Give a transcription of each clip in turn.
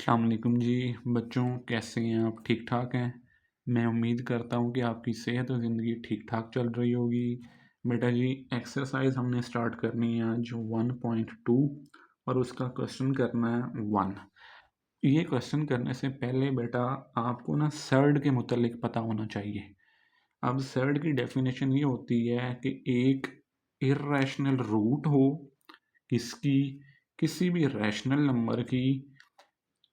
अस्सलाम वालेकुम जी बच्चों, कैसे हैं आप? ठीक ठाक हैं? मैं उम्मीद करता हूँ कि आपकी सेहत और ज़िंदगी ठीक ठाक चल रही होगी। बेटा जी, एक्सरसाइज हमने स्टार्ट करनी है आज 1.2 और उसका क्वेश्चन करना है 1। ये क्वेश्चन करने से पहले बेटा आपको ना सर्ड के मुतालिक पता होना चाहिए। अब सर्ड की डेफिनेशन ये होती है कि एक इर्रेशनल रूट हो किसकी, किसी भी रैशनल नंबर की,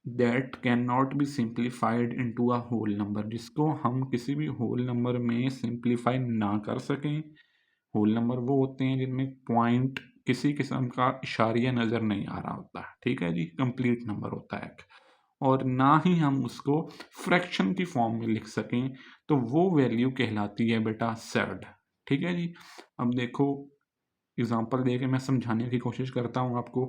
that can not be simplified into a whole number, जिसको हम किसी भी होल नंबर में सिंप्लीफाई ना कर सकें। होल नंबर वो होते हैं जिनमें पॉइंट किसी किस्म का इशारिया नज़र नहीं आ रहा होता, ठीक है जी, कंप्लीट नंबर होता है। और ना ही हम उसको फ्रैक्शन की फॉर्म में लिख सकें, तो वो वैल्यू कहलाती है बेटा सर्ड। ठीक है जी। अब देखो, एग्जांपल दे के मैं समझाने की कोशिश करता हूँ आपको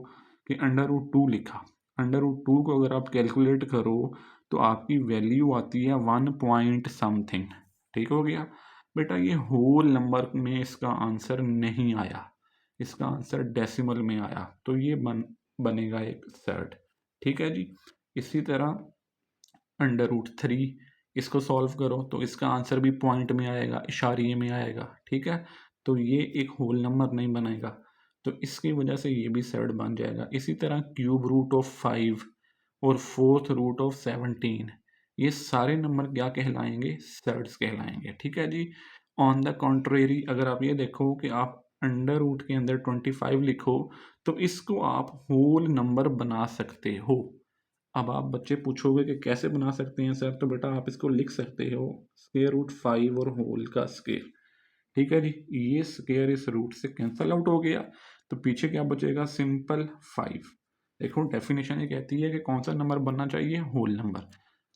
कि अंडर रूट टू लिखा। अंडर रूट टू को अगर आप कैलकुलेट करो तो आपकी वैल्यू आती है 1 पॉइंट समथिंग। ठीक हो गया बेटा। ये होल नंबर में इसका आंसर नहीं आया, इसका आंसर डेसिमल में आया, तो ये बनेगा एक सर्ड। ठीक है जी। इसी तरह अंडर रूट थ्री, इसको सॉल्व करो तो इसका आंसर भी पॉइंट में आएगा, इशारिये में आएगा। ठीक है, तो ये एक होल नंबर नहीं बनेगा, तो इसकी वजह से ये भी सर्ड बन जाएगा। इसी तरह क्यूब रूट ऑफ 5 और फोर्थ रूट ऑफ 17, ये सारे नंबर क्या कहलाएंगे? सर्ड्स कहलाएंगे। ठीक है जी। ऑन द कॉन्ट्रेरी, अगर आप ये देखो कि आप अंडर रूट के अंदर 25 लिखो तो इसको आप होल नंबर बना सकते हो। अब आप बच्चे पूछोगे कि कैसे बना सकते हैं सर, तो बेटा आप इसको लिख सकते हो स्क्वायर रूट 5 और होल का स्क्वायर। ठीक है जी। ये स्क्वायर इस रूट से कैंसल आउट हो गया, तो पीछे क्या बचेगा? सिंपल 5। देखो डेफिनेशन ये कहती है कि कौन सा नंबर बनना चाहिए? Whole number.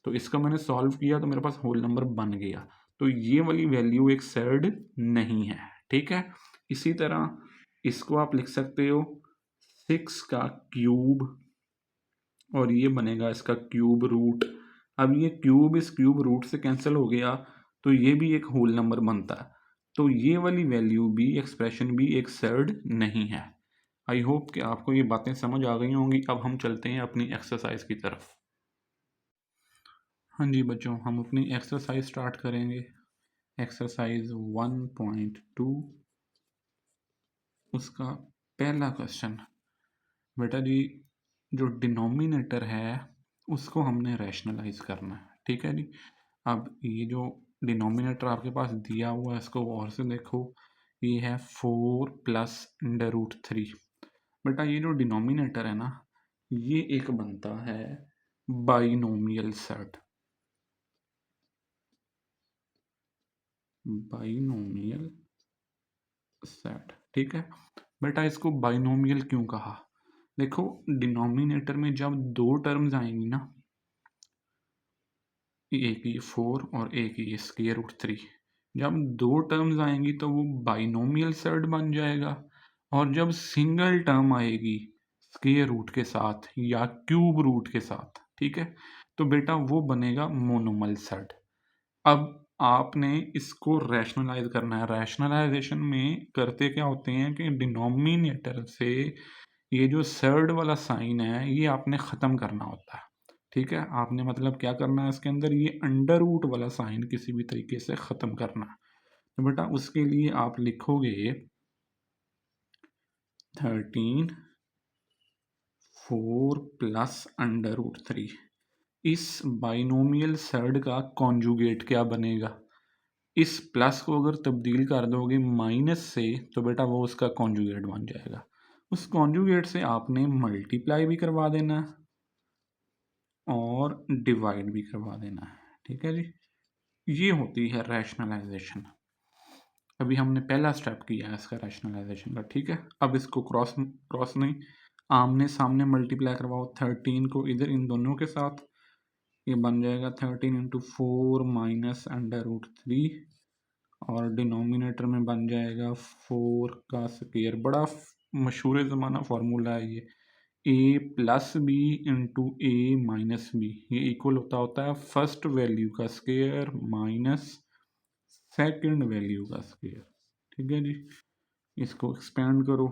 तो इसका मैंने सॉल्व किया तो मेरे पास होल नंबर बन गया, तो ये वाली वैल्यू एक सर्ड नहीं है। ठीक है। इसी तरह इसको आप लिख सकते हो 6 का क्यूब और ये बनेगा इसका क्यूब रूट। अब ये क्यूब इस क्यूब रूट से कैंसिल हो गया, तो ये भी एक होल नंबर बनता है, तो ये वाली वैल्यू भी, एक्सप्रेशन भी एक सर्ड नहीं है। आई होप कि आपको ये बातें समझ आ गई होंगी। अब हम चलते हैं अपनी एक्सरसाइज की तरफ। हाँ जी बच्चों, हम अपनी एक्सरसाइज स्टार्ट करेंगे। एक्सरसाइज 1.2, उसका पहला क्वेश्चन। बेटा जी, जो डिनोमिनेटर है उसको हमने रैशनलाइज करना है। ठीक है जी। अब ये जो डिनोमिनेटर आपके पास दिया हुआ है इसको और से देखो, ये है 4 प्लस अंडर रूट 3। बेटा ये जो डिनोमिनेटर है ना, ये एक बनता है बाइनोमियल सेट। बाइनोमियल सेट, ठीक है। बेटा इसको बाइनोमियल क्यों कहा? देखो, डिनोमिनेटर में जब दो टर्म्स आएंगी ना, एक ये 4 और एक ये स्क्वायर रूट 3, जब दो टर्म्स आएंगी तो वो बाइनोमियल सेट बन जाएगा। और जब सिंगल टर्म आएगी स्क्वायर रूट के साथ या क्यूब रूट के साथ, ठीक है, तो बेटा वो बनेगा मोनोमल सेट। अब आपने इसको रैशनलाइज करना है। रैशनलाइजेशन में करते क्या होते हैं कि डिनोमिनेटर से ये जो सर्ड वाला साइन है ये आपने ख़त्म करना होता है। ठीक है, आपने मतलब क्या करना है, इसके अंदर ये अंडर रूट वाला साइन किसी भी तरीके से ख़त्म करना है। तो बेटा उसके लिए आप लिखोगे 13 4 प्लस अंडर रूट 3। इस बाइनोमियल सर्ड का कॉन्जुगेट क्या बनेगा? इस प्लस को अगर तब्दील कर दोगे माइनस से, तो बेटा वो उसका कॉन्जुगेट बन जाएगा। उस कॉन्जुगेट से आपने मल्टीप्लाई भी करवा देना है और डिवाइड भी करवा देना है। ठीक है जी। ये होती है रैशनलाइजेशन। अभी हमने पहला स्टेप किया है इसका रैशनलाइजेशन का। ठीक है, अब इसको क्रॉस क्रॉस नहीं, आमने सामने मल्टीप्लाई करवाओ 13 को इधर इन दोनों के साथ, ये बन जाएगा 13 इंटू 4 माइनस अंडर रूट 3, और डिनोमिनेटर में बन जाएगा 4 का स्क्वायर। बड़ा मशहूर ज़माना फार्मूला है ये, ए प्लस बी इंटू ए माइनस बी, ये इक्वल होता है फर्स्ट वैल्यू का स्क्वायर माइनस सेकंड वैल्यू का स्क्वायर। ठीक है जी। इसको एक्सपेंड करो,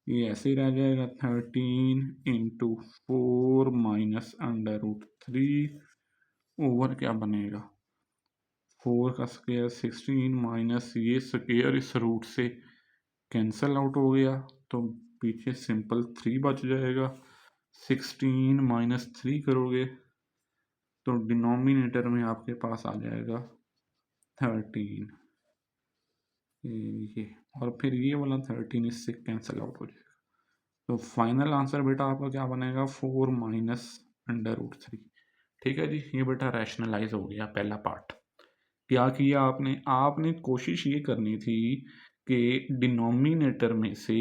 ये ऐसे ही रह जाएगा 13 into 4 4 minus under root 3 over क्या बनेगा 4 का स्क्वायर 16 माइनस ये स्क्वायर इस रूट से कैंसल आउट हो गया तो पीछे सिंपल 3 बच जाएगा। 16 माइनस 3 करोगे तो डिनोमिनेटर में आपके पास आ जाएगा 13 ये, और फिर ये वाला 13 इससे कैंसिल आउट हो जाएगा। तो फाइनल आंसर बेटा आपका क्या बनेगा 4 माइनस अंडर रूट 3। ठीक है जी, ये बेटा रैशनलाइज हो गया पहला पार्ट। क्या किया आपने कोशिश ये करनी थी कि डिनोमिनेटर में से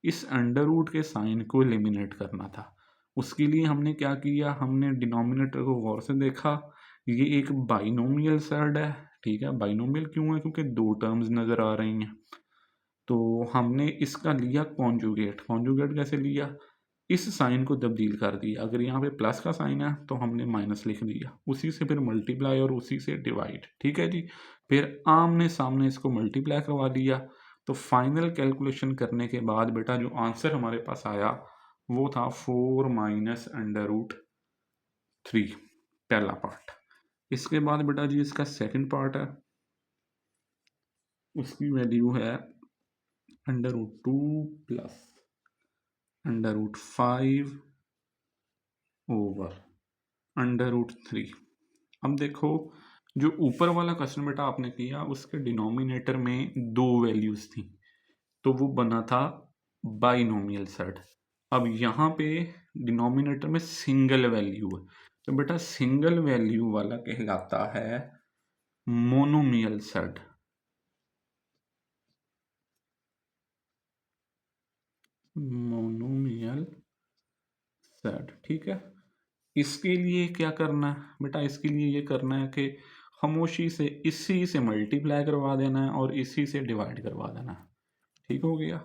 इस अंडर रूट के साइन को एलिमिनेट करना था। उसके लिए हमने क्या किया, हमने डिनोमिनेटर को गौर से देखा, ये एक बाइनोमियल सेड है। ठीक है, बाइनोमियल क्यों है, क्योंकि दो टर्म्स नज़र आ रही हैं। तो हमने इसका लिया कॉन्जुगेट। कॉन्जुगेट कैसे लिया, इस साइन को तब्दील कर दिया। अगर यहाँ पे प्लस का साइन है तो हमने माइनस लिख दिया, उसी से फिर मल्टीप्लाई और उसी से डिवाइड। ठीक है जी, फिर आमने सामने इसको मल्टीप्लाई करवा दिया। तो फाइनल कैलकुलेशन करने के बाद बेटा जो आंसर हमारे पास आया वो था 4 माइनस अंडर रूट 3, पहला पार्ट। इसके बाद बेटा जी इसका सेकंड पार्ट है, उसकी वैल्यू है under root 2 plus under root 5 over under root 3। अब देखो जो ऊपर वाला क्वेश्चन बेटा आपने किया उसके डिनोमिनेटर में दो वैल्यूज थी तो वो बना था बाइनोमियल सेट। अब यहाँ पे डिनोमिनेटर में सिंगल वैल्यू है तो बेटा सिंगल वैल्यू वाला कहलाता है मोनोमियल सेट। मोनोमियल सेट, ठीक है। इसके लिए क्या करना है बेटा, इसके लिए ये करना है कि खामोशी से इसी से मल्टीप्लाई करवा देना है और इसी से डिवाइड करवा देना है। ठीक हो गया,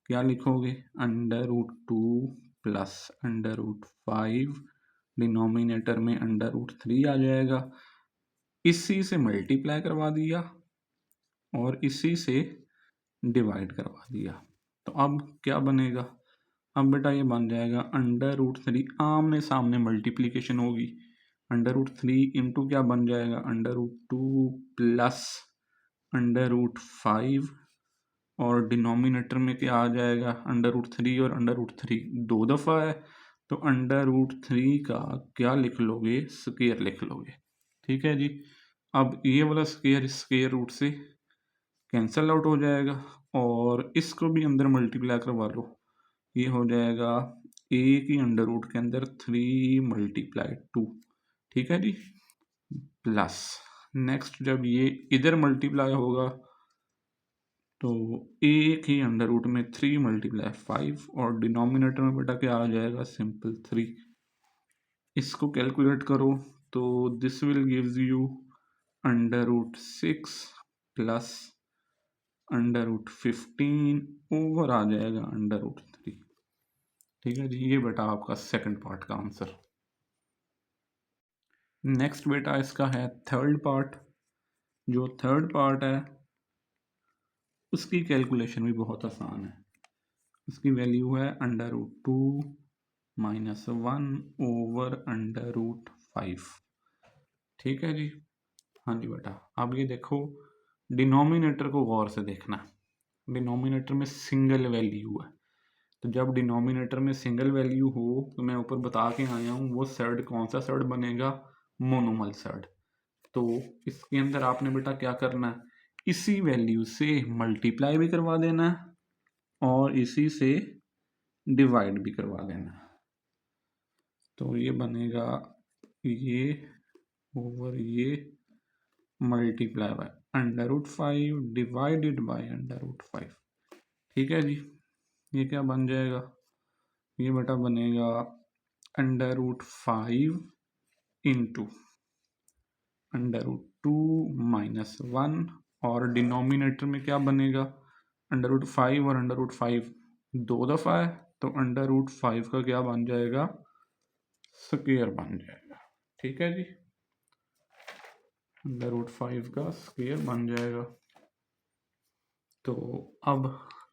क्या लिखोगे under root 2 plus under root 5, denominator में अंडर रूट 3 आ जाएगा, इसी से मल्टीप्लाई करवा दिया और इसी से डिवाइड करवा दिया। तो अब क्या बनेगा, अब बेटा ये बन जाएगा अंडर रूट 3, आमने सामने मल्टीप्लीकेशन होगी, अंडर रूट 3 इंटू क्या बन जाएगा under root 2 plus under root 5 और डिनोमिनेटर में क्या आ जाएगा अंडर रूट 3 और अंडर रूट 3 दो दफ़ा है तो अंडर रूट 3 का क्या लिख लोगे स्क्वायर लिख लोगे। ठीक है जी, अब ये वाला स्क्वायर स्क्वायर रूट से कैंसल आउट हो जाएगा और इसको भी अंदर मल्टीप्लाई करवा लो, ये हो जाएगा एक ही अंडर रूट के अंदर 3 मल्टीप्लाई 2। ठीक है जी, प्लस नेक्स्ट जब ये इधर मल्टीप्लाई होगा तो एक ही अंडर रूट में 3 मल्टीप्लाई 5 और डिनोमिनेटर में बेटा क्या आ जाएगा सिंपल 3। इसको कैलकुलेट करो तो this will gives you under root 6 plus under root 15 over आ जाएगा अंडर रूट 3। ठीक है जी, ये बेटा आपका सेकंड पार्ट का आंसर। नेक्स्ट बेटा इसका है थर्ड पार्ट। जो थर्ड पार्ट है उसकी कैलकुलेशन भी बहुत आसान है। उसकी वैल्यू है under root 2 minus 1 over under root 5। ठीक है जी, हाँ जी बेटा, अब ये देखो डिनोमिनेटर को गौर से देखना, डिनोमिनेटर में सिंगल वैल्यू है तो जब डिनोमिनेटर में सिंगल वैल्यू हो तो मैं ऊपर बता के आया हूँ वो सेड कौन सा सेड बनेगा मोनोमल सेड। तो इसके अंदर आपने बेटा क्या करना है, इसी वैल्यू से मल्टीप्लाई भी करवा देना है और इसी से डिवाइड भी करवा देना है। तो ये बनेगा ये ओवर ये multiply by under root 5 divided by under root 5। ठीक है जी, ये क्या बन जाएगा, ये बेटा बनेगा under root 5 into under root 2 minus 1 और डिनोमिनेटर में क्या बनेगा अंडर रूट 5 और अंडर रूट 5 दो दफ़ा है तो अंडर रूट 5 का क्या बन जाएगा स्क्वायर बन जाएगा। ठीक है जी, अंडर रूट 5 का स्क्वायर बन जाएगा। तो अब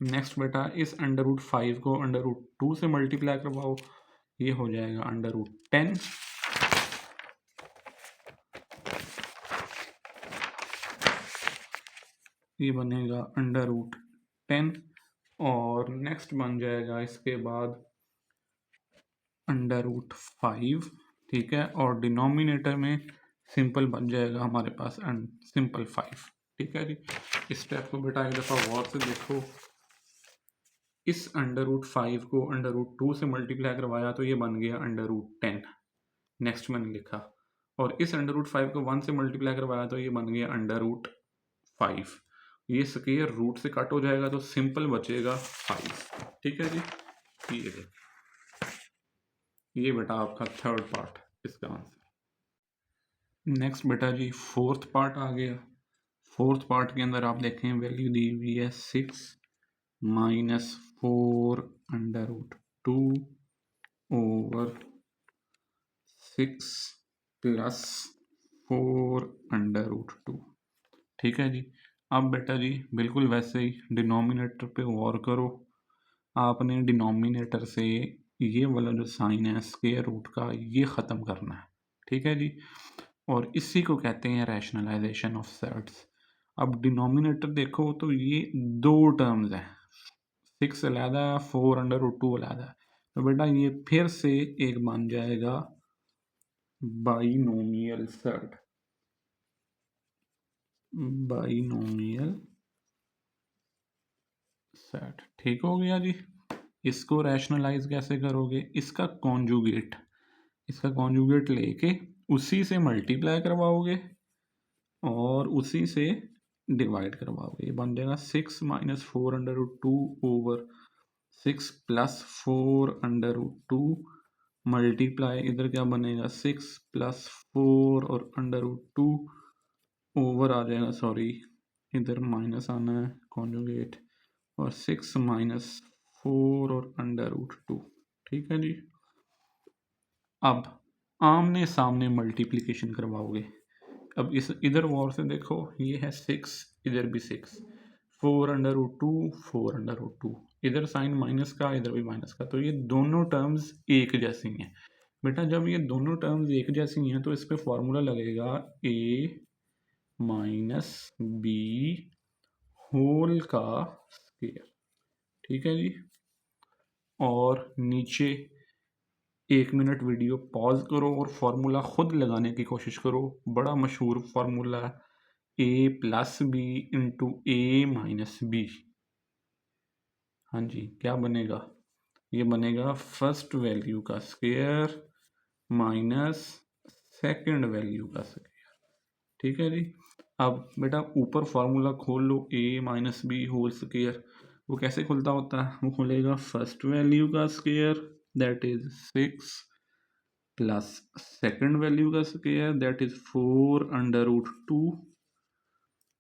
नेक्स्ट बेटा इस अंडर रूट 5 को अंडर रूट 2 से मल्टीप्लाई करवाओ, ये हो जाएगा √10, ये बनेगा √10 और नेक्स्ट बन जाएगा इसके बाद √5, ठीक है, और डिनोमिनेटर में सिंपल बन जाएगा हमारे पास सिंपल 5, ठीक है जी। इस स्टेप को बेटा एक दफ़ा गौर से देखो, इस √5 को √2 से मल्टीप्लाई करवाया तो ये बन गया √10, नेक्स्ट मैंने लिखा, और इस √5 को 1 से मल्टीप्लाई करवाया तो ये बन गया √5, ये स्क्वायर रूट से कट हो जाएगा तो सिंपल बचेगा 5, ठीक है जी। ये बेटा आपका थर्ड पार्ट इसका आंसर। नेक्स्ट बेटा जी फोर्थ पार्ट आ गया। फोर्थ पार्ट के अंदर आप देखें वैल्यू दी हुई है 6 - 4 √2 ओवर 6 + 4 √2, ठीक है जी। अब बेटा जी बिल्कुल वैसे ही डिनोमिनेटर पे गौर करो, आपने डिनोमिनेटर से ये वाला जो साइन है स्क्वायर रूट का ये ख़त्म करना है, ठीक है जी, और इसी को कहते हैं रैशनलाइजेशन ऑफ सेट्स। अब डिनोमिनेटर देखो तो ये दो टर्म्स हैं, 6 अलहदा, 4 √2 अलहदा है, तो बेटा ये फिर से एक बन जाएगा बाइनोमियल सेट, बाइनोमियल सेट, ठीक हो गया जी। इसको रैशनलाइज कैसे करोगे, इसका कॉन्जुगेट लेके उसी से मल्टीप्लाई करवाओगे और उसी से डिवाइड करवाओगे, ये बन जाएगा 6 - 4 √2 ओवर 6 + 4 √2 मल्टीप्लाई, इधर क्या बनेगा 6 + 4 और √2 ओवर आ जाएगा, सॉरी इधर माइनस आना है कॉन्जुगेट, और 6 - 4 और √2, ठीक है जी। अब आमने सामने मल्टीप्लिकेशन करवाओगे, अब इस इधर गौर से देखो, ये है 6, इधर भी 6, 4 √2 4 √2, इधर साइन माइनस का इधर भी माइनस का, तो ये दोनों टर्म्स एक जैसी हैं बेटा। जब ये दोनों टर्म्स एक जैसी हैं तो इस पे फॉर्मूला लगेगा a - b होल का स्क्वायर, ठीक है जी। और नीचे 1 मिनट वीडियो पॉज करो और फार्मूला खुद लगाने की कोशिश करो, बड़ा मशहूर formula a + b × a - b। हाँ जी, क्या बनेगा, ये बनेगा फर्स्ट वैल्यू का स्क्वायर माइनस सेकंड वैल्यू का स्क्वायर, ठीक है जी। अब बेटा ऊपर फार्मूला खोल लो, a - b होल स्क्वायर, वो कैसे खुलता होता है, वो खुलेगा फर्स्ट वैल्यू का square that is 6 plus second value का square that is 4 √2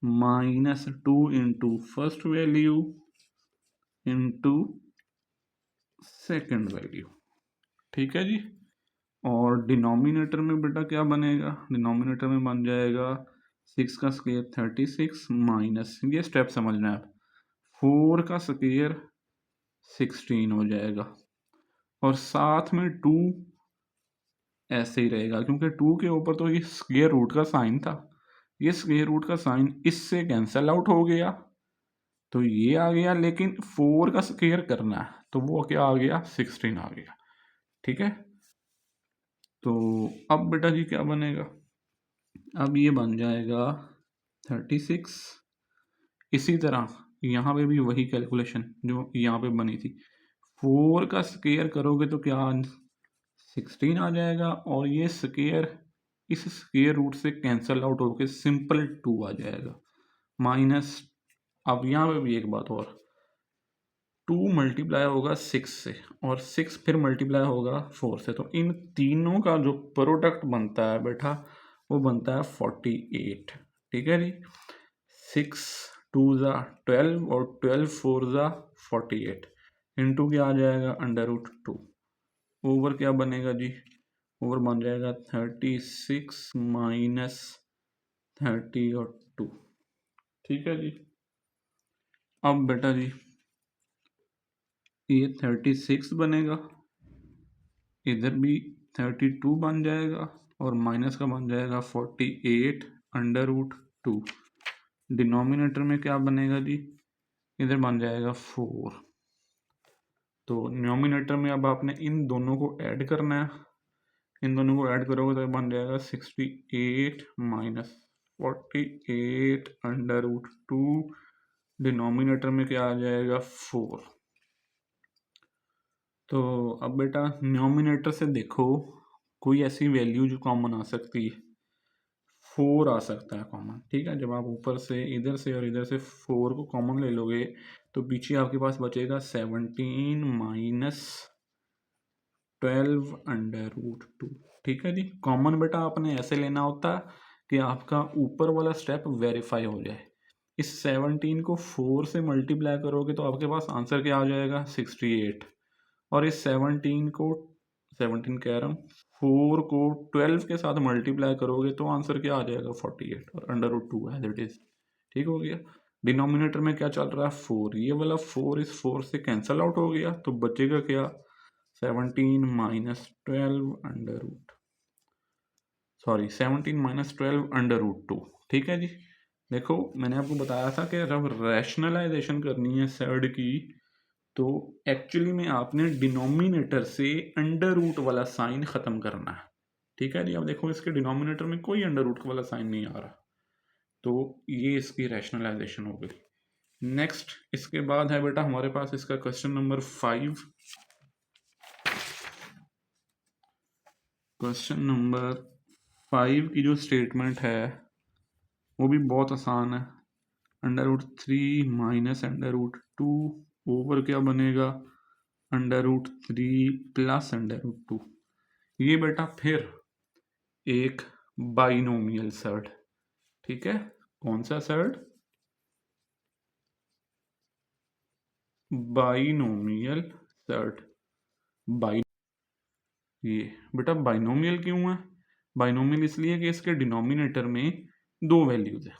-2 into first value into second value, ठीक है जी। और डिनोमिनेटर में बेटा क्या बनेगा, डिनोमिनेटर में बन जाएगा 6 का स्क्वायर 36 माइनस, ये स्टेप समझना है आप, 4 का स्क्वायर 16 हो जाएगा, और साथ में 2 ऐसे ही रहेगा क्योंकि 2 के ऊपर तो ये स्क्वायर रूट का साइन था, ये स्क्वायर रूट का साइन इससे कैंसिल आउट हो गया तो ये आ गया, लेकिन 4 का स्क्वायर करना है तो वो क्या आ गया 16 आ गया, ठीक है। तो अब बेटा जी क्या बनेगा, अब ये बन जाएगा 36, इसी तरह यहाँ पे भी वही कैलकुलेशन जो यहाँ पे बनी थी, 4 का स्क्वायर करोगे तो क्या 16 आ जाएगा, और ये स्क्वायर इस स्क्वायर रूट से कैंसल आउट होकर सिंपल 2 आ जाएगा माइनस। अब यहाँ पे भी एक बात और, 2 मल्टीप्लाई होगा 6 से और 6 फिर मल्टीप्लाई होगा 4 से, तो इन तीनों का जो प्रोडक्ट बनता है बेटा वो बनता है 48, ठीक है जी। 6 2 ज़ा 12 और 12 4 ज़ा 48, इंटू क्या आ जाएगा √2, ओवर क्या बनेगा जी, ओवर बन जाएगा 36 माइनस 30 और 2, ठीक है जी। अब बेटा जी ये 36 बनेगा, इधर भी 32 बन जाएगा और माइनस का बन जाएगा 48 अंडर रूट 2। डिनोमिनेटर में क्या बनेगा जी, इधर बन जाएगा 4। तो न्यूमिनेटर में अब आपने इन दोनों को ऐड करना है, इन दोनों को ऐड करोगे तो बन जाएगा 68 माइनस 48 अंडर रूट 2। डिनोमिनेटर में क्या आ जाएगा 4। तो अब बेटा न्यूमिनेटर से देखो कोई ऐसी वैल्यू जो कॉमन आ सकती है। 4 आ सकता है कॉमन, ठीक है। जब आप ऊपर से इधर से और इधर से 4 को कॉमन ले लोगे तो पीछे आपके पास बचेगा 17 माइनस 12 अंडर रूट 2, ठीक है जी। कॉमन बेटा आपने ऐसे लेना होता है कि आपका ऊपर वाला स्टेप वेरीफाई हो जाए। इस 17 को 4 से मल्टीप्लाई करोगे तो आपके पास आंसर क्या आ जाएगा 68। और इस 17 को 17 कह रहा हूँ 4 को 12 के साथ मल्टीप्लाई करोगे तो आंसर क्या आ जाएगा 48 और अंडर रूट 2 है दैट इज, ठीक हो गया। डिनोमिनेटर में क्या चल रहा है 4, ये वाला 4 इस 4 से कैंसल आउट हो गया तो बचेगा क्या 17 minus 12 under root, sorry 17 minus 12 under root 2, ठीक है जी। देखो मैंने आपको बताया था कि जब रैशनलाइजेशन करनी है सेड की तो एक्चुअली में आपने डिनोमिनेटर से अंडर रूट वाला साइन ख़त्म करना है, ठीक है जी। अब देखो इसके डिनोमिनेटर में कोई अंडर रूट वाला साइन नहीं आ रहा, तो ये इसकी रैशनलाइजेशन हो गई। नेक्स्ट इसके बाद है बेटा हमारे पास इसका क्वेश्चन नंबर 5। क्वेश्चन नंबर 5 की जो स्टेटमेंट है वो भी बहुत आसान है। Under root 3 minus under root 2 over क्या बनेगा under root 3 plus under root 2। ये बेटा फिर एक बाइनोमियल सर्ड, ठीक है। कौन सा सर्ड, बाइनोमियल सर्ड। बाइ ये बेटा बाइनोमियल क्यों है, बाइनोमियल इसलिए कि इसके डिनोमिनेटर में दो वैल्यूज है,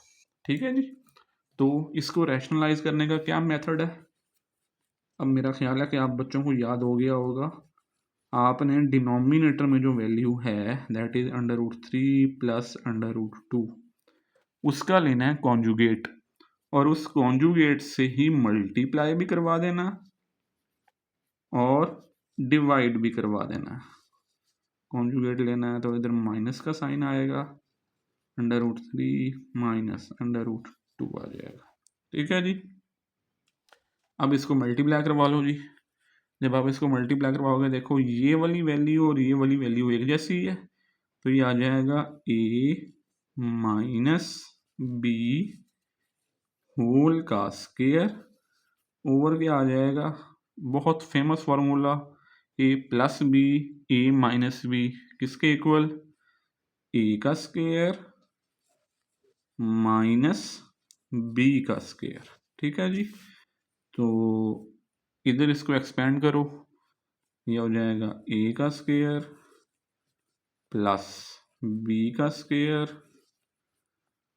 ठीक है जी। तो इसको रैशनलाइज करने का क्या मेथड है, अब मेरा ख्याल है कि आप बच्चों को याद हो गया होगा। आपने डिनोमिनेटर में जो वैल्यू है that is under root 3 plus under root 2 उसका लेना है कॉन्जुगेट और उस कॉन्जुगेट से ही मल्टीप्लाई भी करवा देना और डिवाइड भी करवा देना। कॉन्जुगेट लेना है तो इधर माइनस का साइन आएगा, under root 3 minus under root 2 आ जाएगा, ठीक है जी। अब इसको मल्टीप्लाई करवा लो जी। जब आप इसको मल्टीप्लाई करवाओगे देखो ये वाली वैल्यू और ये वाली वैल्यू एक जैसी है तो ये आ जाएगा a माइनस बी होल का स्क्वायर ओवर क्या आ जाएगा, बहुत famous formula a plus B a minus B किसके इक्वल a का स्क्वायर माइनस b का स्क्वायर, ठीक है जी। तो इधर इसको एक्सपेंड करो, ये हो जाएगा a का स्क्वायर प्लस b का स्क्वायर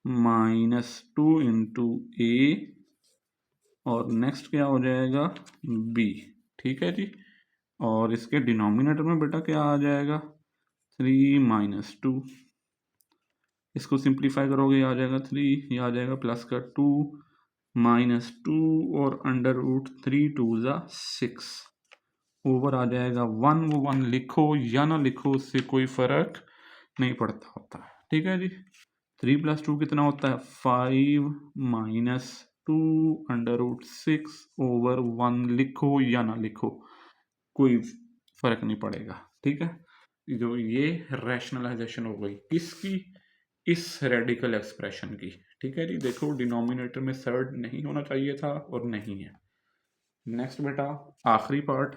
माइनस 2 इंटू ए और नेक्स्ट क्या हो जाएगा b, ठीक है जी। और इसके डिनोमिनेटर में बेटा क्या आ जाएगा 3 माइनस 2, इसको सिंप्लीफाई करोगे ये आ जाएगा 3, ये आ जाएगा प्लस का 2 माइनस 2 और अंडर रूट 3 2 ज़ा 6 ओवर आ जाएगा 1। वो 1 लिखो या ना लिखो उससे कोई फर्क नहीं पड़ता होता है, ठीक है जी। 3 प्लस 2 कितना होता है 5 माइनस 2 अंडर रूट 6 ओवर 1 लिखो या ना लिखो कोई फर्क नहीं पड़ेगा, ठीक है। जो ये रैशनलाइजेशन हो गई किसकी, इस रेडिकल एक्सप्रेशन की, ठीक है जी। देखो डिनोमिनेटर में सर्ड नहीं होना चाहिए था और नहीं है। नेक्स्ट बेटा आखिरी पार्ट,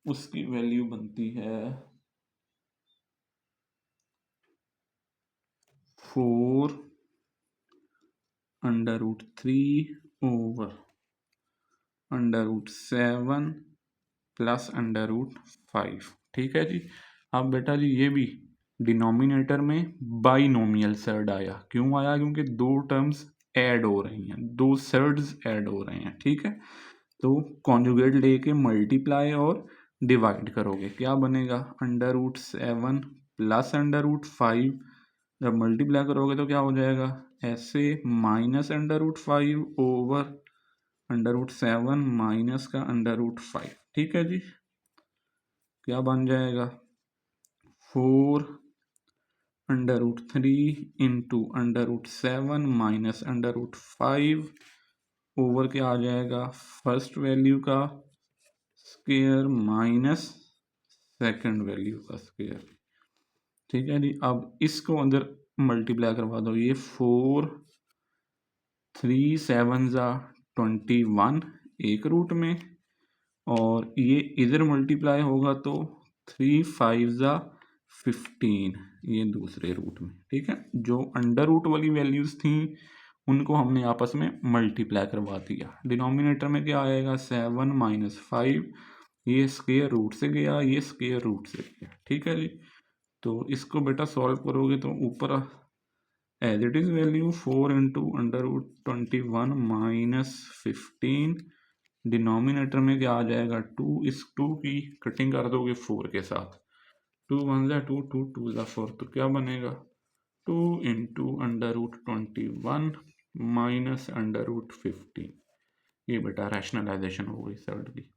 उसकी वैल्यू बनती है 4 under root 3 over under root 7 plus under root 5, ठीक है जी। अब बेटा जी ये भी डिनोमिनेटर में बाइनोमियल सर्ड आया, क्यों आया, क्योंकि दो टर्म्स ऐड हो रही हैं, दो सर्ड्स ऐड हो रहे हैं, ठीक है। तो कॉन्जुगेट लेके मल्टीप्लाई और डिवाइड करोगे, क्या बनेगा, √7 प्लस √5। जब मल्टीप्लाई करोगे तो क्या हो जाएगा, ऐसे माइनस √5 ओवर √7 माइनस का √5, ठीक है जी। क्या बन जाएगा, 4√3 इंटू √7 माइनस √5 ओवर क्या आ जाएगा, फर्स्ट वैल्यू का स्क्वायर माइनस सेकंड वैल्यू का स्क्वायर, ठीक है जी। अब इसको अंदर मल्टीप्लाई करवा दो, ये 4 3 7 21 एक रूट में, और ये इधर मल्टीप्लाई होगा तो 3 5 15 ये दूसरे रूट में, ठीक है। जो अंडर रूट वाली वैल्यूज थी उनको हमने आपस में मल्टीप्लाई करवा दिया। डिनोमिनेटर में क्या आएगा, 7 माइनस 5, ये स्क्वायर रूट से गया, ये स्क्वायर रूट से गया, ठीक है जी। तो इसको बेटा सॉल्व करोगे तो ऊपर as it is value 4 into √21 minus 15, denominator में क्या आ जाएगा 2, इस 2 की कटिंग कर दोगे 4 के साथ, 2 1 2 2 2 4, तो क्या बनेगा 2 इंटू √21 माइनस √15, ये बेटा रैशनलाइजेशन हो गई सर्ड की।